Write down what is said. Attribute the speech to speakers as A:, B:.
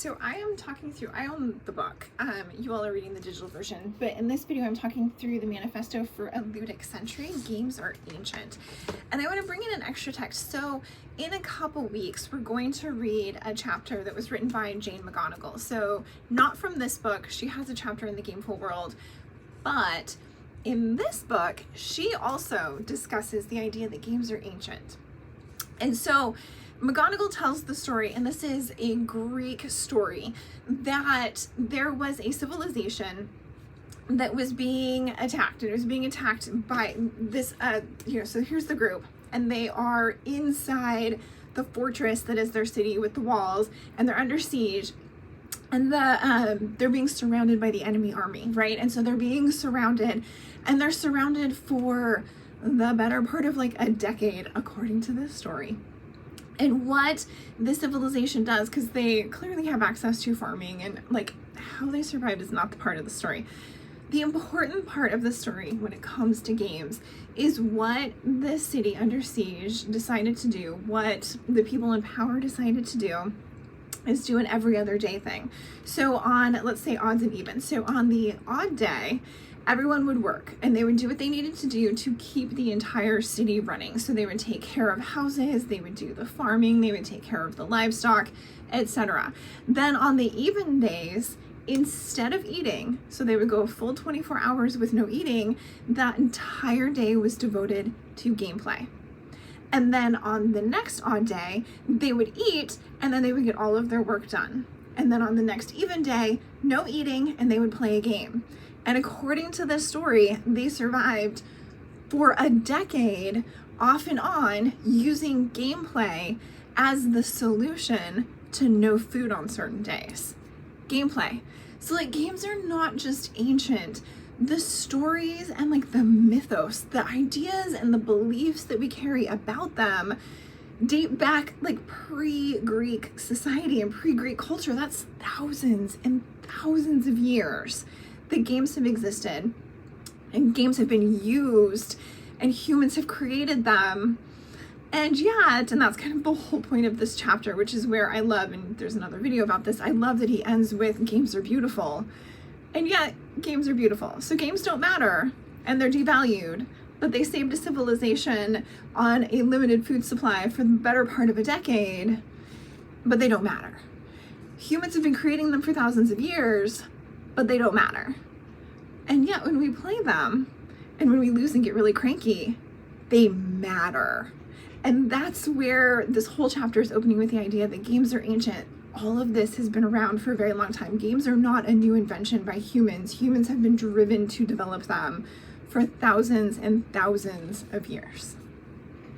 A: So I am talking through, I own the book, you all are reading the digital version, but in this video I'm talking through the manifesto for a ludic century, Games Are Ancient. And I want to bring in an extra text. So in a couple weeks, we're going to read a chapter that was written by Jane McGonigal. So not from this book, she has a chapter in the Gameful World, but in this book, she also discusses the idea that games are ancient. And so McGonigal tells the story, and this is a Greek story, that there was a civilization that was being attacked. It was being attacked by this, so here's the group, and they are inside the fortress that is their city with the walls, and they're under siege, and they're being surrounded by the enemy army, right? And so they're being surrounded, and they're surrounded for the better part of like a decade, according to this story. And what this civilization does, because they clearly have access to farming, and like how they survived is not the part of the story. The important part of the story when it comes to games is what the city under siege decided to do, what the people in power decided to do, is do an every other day thing. So on, let's say, odds and evens. So on the odd day, everyone would work and they would do what they needed to do to keep the entire city running. So they would take care of houses, they would do the farming, they would take care of the livestock, etc. Then on the even days, instead of eating, so they would go a full 24 hours with no eating, that entire day was devoted to gameplay. And then on the next odd day, they would eat and then they would get all of their work done. And then on the next even day, no eating, and they would play a game. And according to this story, they survived for a decade off and on using gameplay as the solution to no food on certain days. Gameplay. So like games are not just ancient. The stories and like the mythos, the ideas and the beliefs that we carry about them date back like pre-Greek society and pre-Greek culture. That's thousands and thousands of years that games have existed and games have been used and humans have created them. And yet, and that's kind of the whole point of this chapter, which is where I love, and there's another video about this, I love that he ends with games are beautiful. And yet, games are beautiful. So games don't matter and they're devalued, but they saved a civilization on a limited food supply for the better part of a decade, but they don't matter. Humans have been creating them for thousands of years, but they don't matter. And yet when we play them and when we lose and get really cranky, they matter. And that's where this whole chapter is opening with the idea that games are ancient. All of this has been around for a very long time. Games are not a new invention by humans. Humans have been driven to develop them for thousands and thousands of years.